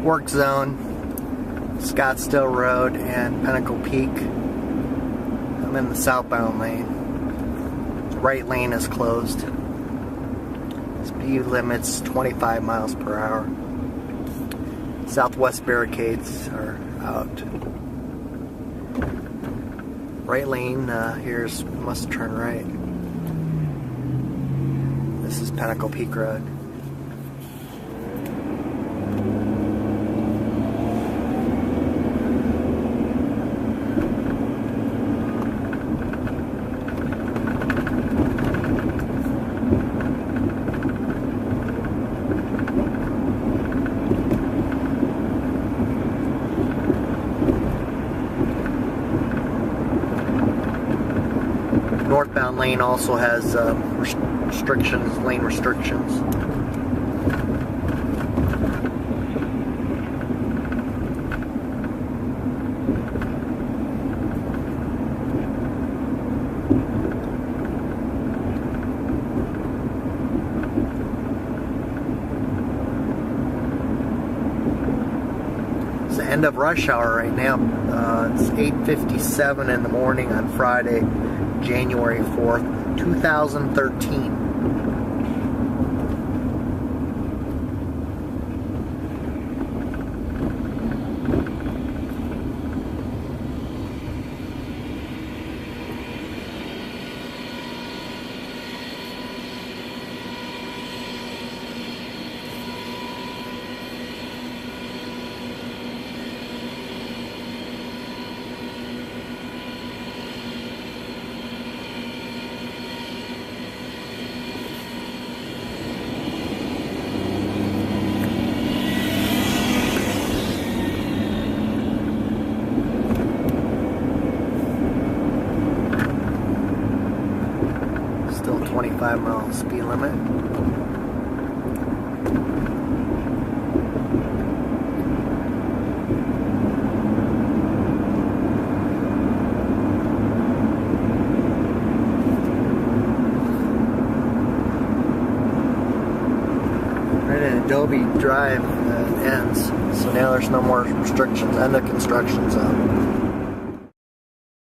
work zone, Scottsdale Road and Pinnacle Peak. I'm in the southbound lane. The right lane is closed. Speed limit's 25 miles per hour. Southwest barricades are out. Right lane must turn right. This is Pinnacle Peak Road. Northbound lane also has restrictions, lane restrictions. It's the end of rush hour right now. It's 8:57 in the morning on Friday, January 4th, 2013. Still 25-mile speed limit. Right at Adobe Drive ends, so now there's no more restrictions. End of construction zone.